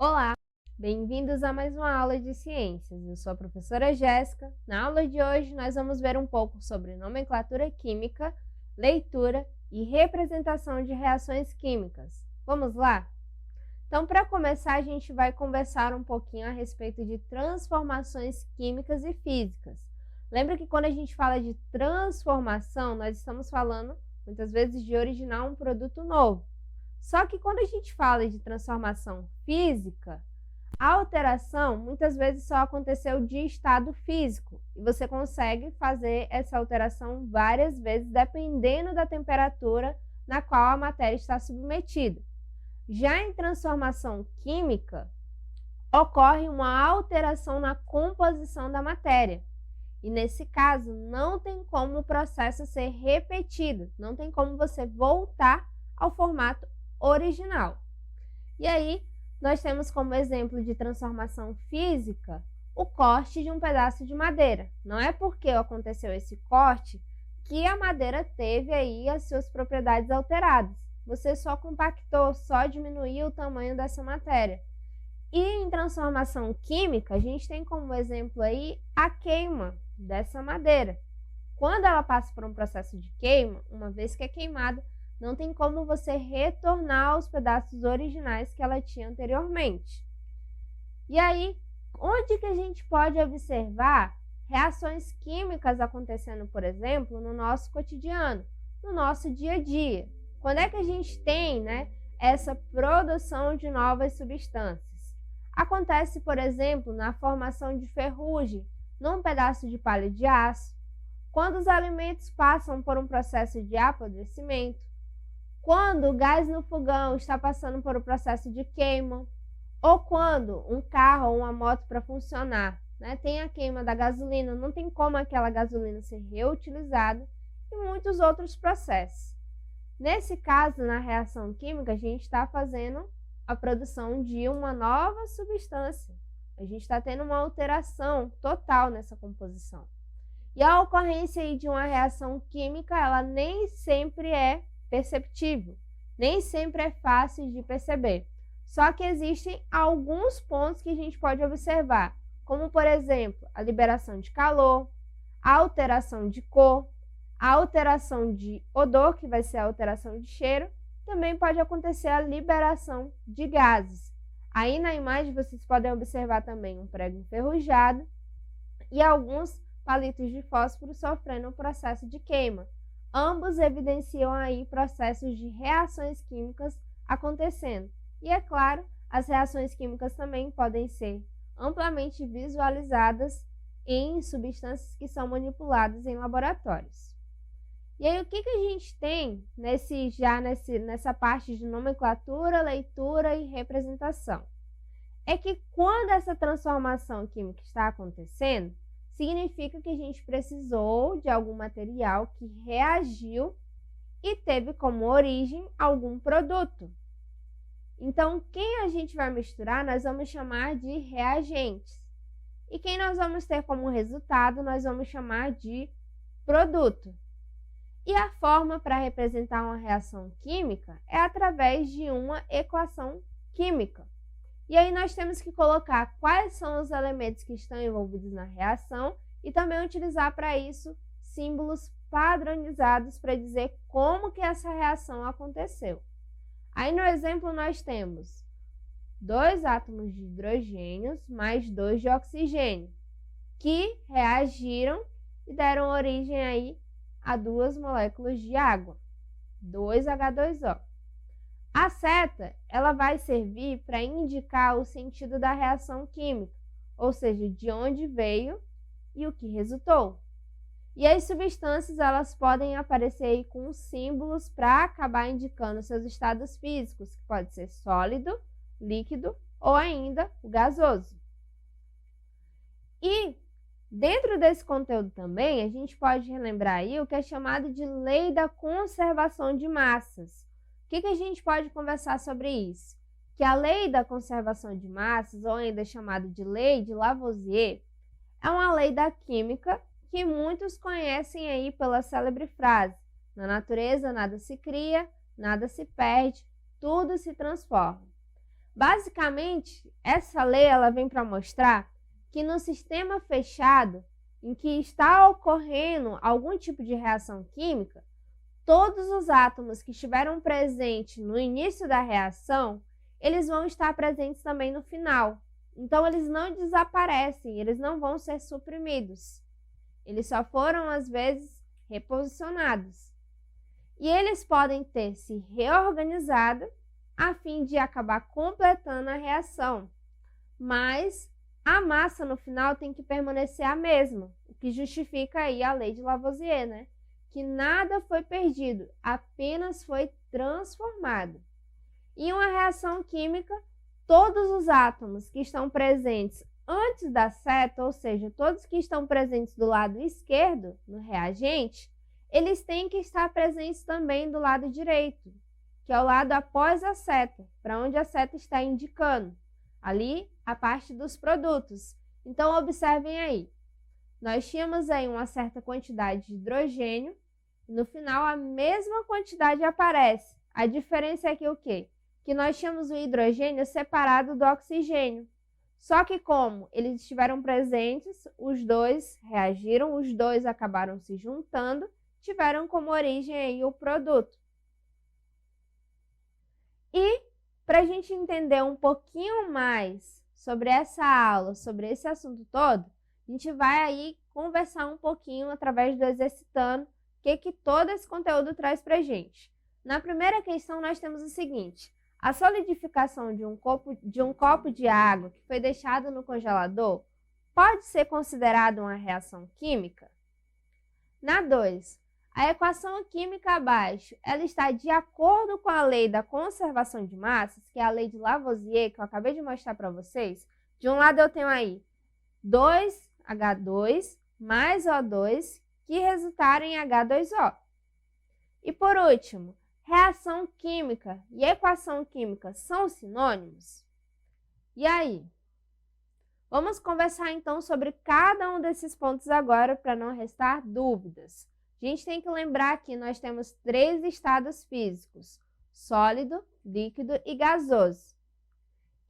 Olá, bem-vindos a mais uma aula de ciências. Eu sou a professora Jéssica. Na aula de hoje, nós vamos ver um pouco sobre nomenclatura química, leitura e representação de reações químicas. Vamos lá? Então, para começar, a gente vai conversar um pouquinho a respeito de transformações químicas e físicas. Lembra que quando a gente fala de transformação, nós estamos falando, muitas vezes, de originar um produto novo. Só que quando a gente fala de transformação física, a alteração muitas vezes só aconteceu de estado físico e você consegue fazer essa alteração várias vezes dependendo da temperatura na qual a matéria está submetida. Já em transformação química, ocorre uma alteração na composição da matéria. E nesse caso, não tem como o processo ser repetido, não tem como você voltar ao formato original. E aí, nós temos como exemplo de transformação física o corte de um pedaço de madeira. Não é porque aconteceu esse corte que a madeira teve aí as suas propriedades alteradas. Você só compactou, só diminuiu o tamanho dessa matéria. E em transformação química, a gente tem como exemplo aí a queima dessa madeira. Quando ela passa por um processo de queima, uma vez que é queimada, não tem como você retornar aos pedaços originais que ela tinha anteriormente. E aí, onde que a gente pode observar reações químicas acontecendo, por exemplo, no nosso cotidiano, no nosso dia a dia? Quando é que a gente tem, essa produção de novas substâncias? Acontece, por exemplo, na formação de ferrugem num pedaço de palha de aço, quando os alimentos passam por um processo de apodrecimento, quando o gás no fogão está passando por um processo de queima, ou quando um carro ou uma moto para funcionar, tem a queima da gasolina, não tem como aquela gasolina ser reutilizada, e muitos outros processos. Nesse caso, na reação química, a gente está fazendo a produção de uma nova substância. A gente está tendo uma alteração total nessa composição. E a ocorrência aí de uma reação química, ela nem sempre é perceptível, nem sempre é fácil de perceber. Só que existem alguns pontos que a gente pode observar, como, por exemplo, a liberação de calor, a alteração de cor, a alteração de odor, que vai ser a alteração de cheiro, também pode acontecer a liberação de gases. Aí na imagem vocês podem observar também um prego enferrujado e alguns palitos de fósforo sofrendo um processo de queima. Ambos evidenciam aí processos de reações químicas acontecendo. E é claro, as reações químicas também podem ser amplamente visualizadas em substâncias que são manipuladas em laboratórios. E aí, o que a gente tem nessa parte de nomenclatura, leitura e representação? É que quando essa transformação química está acontecendo, significa que a gente precisou de algum material que reagiu e teve como origem algum produto. Então, quem a gente vai misturar, nós vamos chamar de reagentes. E quem nós vamos ter como resultado, nós vamos chamar de produto. E a forma para representar uma reação química é através de uma equação química. E aí nós temos que colocar quais são os elementos que estão envolvidos na reação e também utilizar para isso símbolos padronizados para dizer como que essa reação aconteceu. Aí no exemplo nós temos 2 átomos de hidrogênio mais 2 de oxigênio, que reagiram e deram origem aí a 2 moléculas de água, 2H2O. A seta, ela vai servir para indicar o sentido da reação química, ou seja, de onde veio e o que resultou. E as substâncias, elas podem aparecer aí com símbolos para acabar indicando seus estados físicos, que pode ser sólido, líquido ou ainda o gasoso. E dentro desse conteúdo também, a gente pode relembrar aí o que é chamado de lei da conservação de massas. O que a gente pode conversar sobre isso? Que a lei da conservação de massas, ou ainda chamada de lei de Lavoisier, é uma lei da química que muitos conhecem aí pela célebre frase: na natureza nada se cria, nada se perde, tudo se transforma. Basicamente, essa lei ela vem para mostrar que no sistema fechado, em que está ocorrendo algum tipo de reação química, todos os átomos que estiveram presentes no início da reação, eles vão estar presentes também no final. Então, eles não desaparecem, eles não vão ser suprimidos. Eles só foram, às vezes, reposicionados. E eles podem ter se reorganizado a fim de acabar completando a reação. Mas a massa no final tem que permanecer a mesma, o que justifica aí a lei de Lavoisier, né? Que nada foi perdido, apenas foi transformado. Em uma reação química, todos os átomos que estão presentes antes da seta, ou seja, todos que estão presentes do lado esquerdo no reagente, eles têm que estar presentes também do lado direito, que é o lado após a seta, para onde a seta está indicando. Ali, a parte dos produtos. Então, observem aí. Nós tínhamos aí uma certa quantidade de hidrogênio, e no final a mesma quantidade aparece. A diferença é que o quê? Que nós tínhamos o hidrogênio separado do oxigênio. Só que como eles estiveram presentes, os dois reagiram, os dois acabaram se juntando, tiveram como origem aí o produto. E para a gente entender um pouquinho mais sobre essa aula, sobre esse assunto todo, a gente vai aí conversar um pouquinho através do Exercitando, o que todo esse conteúdo traz para a gente. Na primeira questão, nós temos o seguinte: a solidificação de um copo de água que foi deixado no congelador pode ser considerada uma reação química? Na 2, a equação química abaixo, ela está de acordo com a lei da conservação de massas, que é a lei de Lavoisier, que eu acabei de mostrar para vocês. De um lado eu tenho aí 2H2 mais O2, que resultaram em H2O. E por último, reação química e equação química são sinônimos? E aí? Vamos conversar então sobre cada um desses pontos agora para não restar dúvidas. A gente tem que lembrar que nós temos 3 estados físicos: sólido, líquido e gasoso.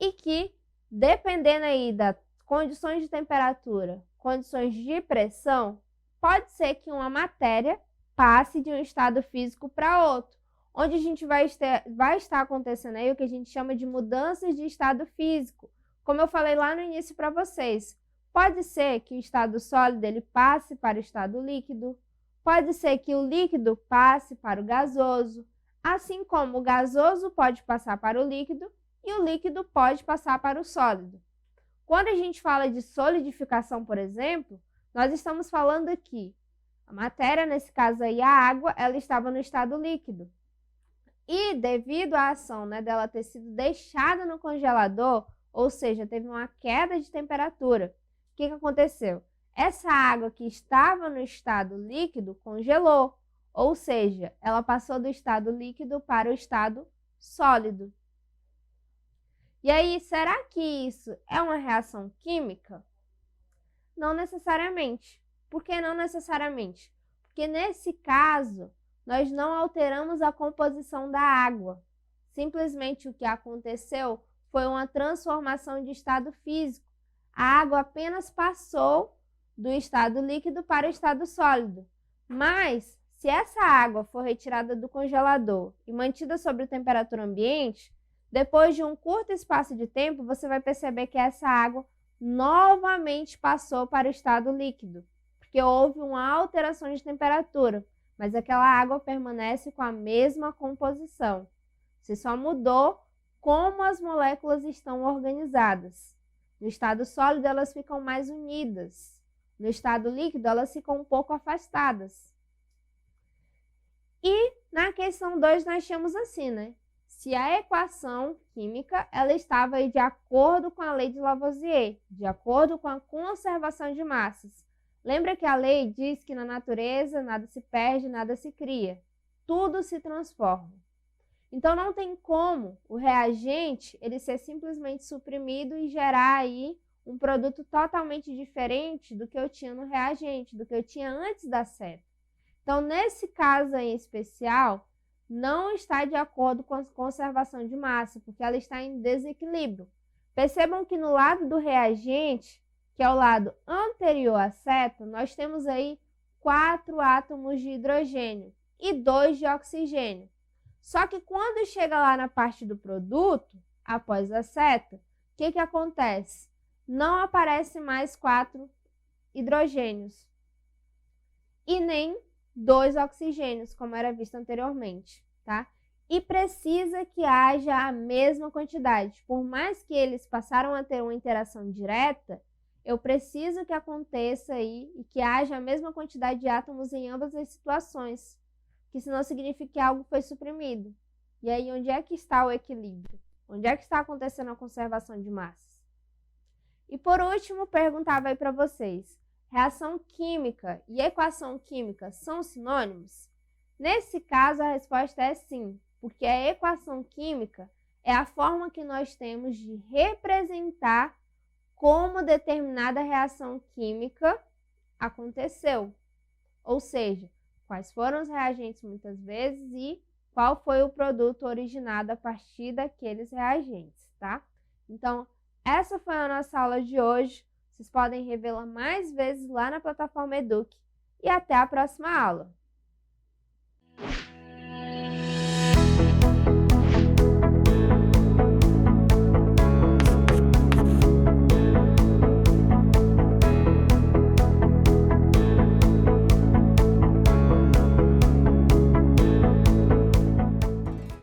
E que, dependendo aí das condições de temperatura, condições de pressão, pode ser que uma matéria passe de um estado físico para outro, onde a gente vai estar acontecendo aí o que a gente chama de mudanças de estado físico. Como eu falei lá no início para vocês, pode ser que o estado sólido ele passe para o estado líquido, pode ser que o líquido passe para o gasoso, assim como o gasoso pode passar para o líquido e o líquido pode passar para o sólido. Quando a gente fala de solidificação, por exemplo, nós estamos falando aqui, a matéria, nesse caso aí a água, ela estava no estado líquido. E devido à ação, né, dela ter sido deixada no congelador, ou seja, teve uma queda de temperatura, o que aconteceu? Essa água que estava no estado líquido congelou, ou seja, ela passou do estado líquido para o estado sólido. E aí, será que isso é uma reação química? Não necessariamente. Por que não necessariamente? Porque nesse caso, nós não alteramos a composição da água. Simplesmente o que aconteceu foi uma transformação de estado físico. A água apenas passou do estado líquido para o estado sólido. Mas, se essa água for retirada do congelador e mantida sob temperatura ambiente, depois de um curto espaço de tempo, você vai perceber que essa água novamente passou para o estado líquido, porque houve uma alteração de temperatura, mas aquela água permanece com a mesma composição. Você só mudou como as moléculas estão organizadas. No estado sólido, elas ficam mais unidas. No estado líquido, elas ficam um pouco afastadas. E na questão 2, nós tínhamos assim, né? Se a equação química ela estava aí de acordo com a lei de Lavoisier, de acordo com a conservação de massas. Lembra que a lei diz que na natureza nada se perde, nada se cria. Tudo se transforma. Então não tem como o reagente ele ser simplesmente suprimido e gerar aí um produto totalmente diferente do que eu tinha no reagente, do que eu tinha antes da seta. Então, nesse caso aí em especial, não está de acordo com a conservação de massa, porque ela está em desequilíbrio. Percebam que no lado do reagente, que é o lado anterior à seta, nós temos aí 4 átomos de hidrogênio e 2 de oxigênio. Só que quando chega lá na parte do produto, após a seta, o que acontece? Não aparece mais 4 hidrogênios e nem 2 oxigênios, como era visto anteriormente, tá? E precisa que haja a mesma quantidade. Por mais que eles passaram a ter uma interação direta, eu preciso que aconteça aí e que haja a mesma quantidade de átomos em ambas as situações, que senão significa que algo foi suprimido. E aí, onde é que está o equilíbrio? Onde é que está acontecendo a conservação de massas? E por último, perguntava aí para vocês, reação química e equação química são sinônimos? Nesse caso, a resposta é sim, porque a equação química é a forma que nós temos de representar como determinada reação química aconteceu. Ou seja, quais foram os reagentes muitas vezes e qual foi o produto originado a partir daqueles reagentes, tá? Então, essa foi a nossa aula de hoje. Vocês podem revê-la mais vezes lá na plataforma Eduque. E até a próxima aula!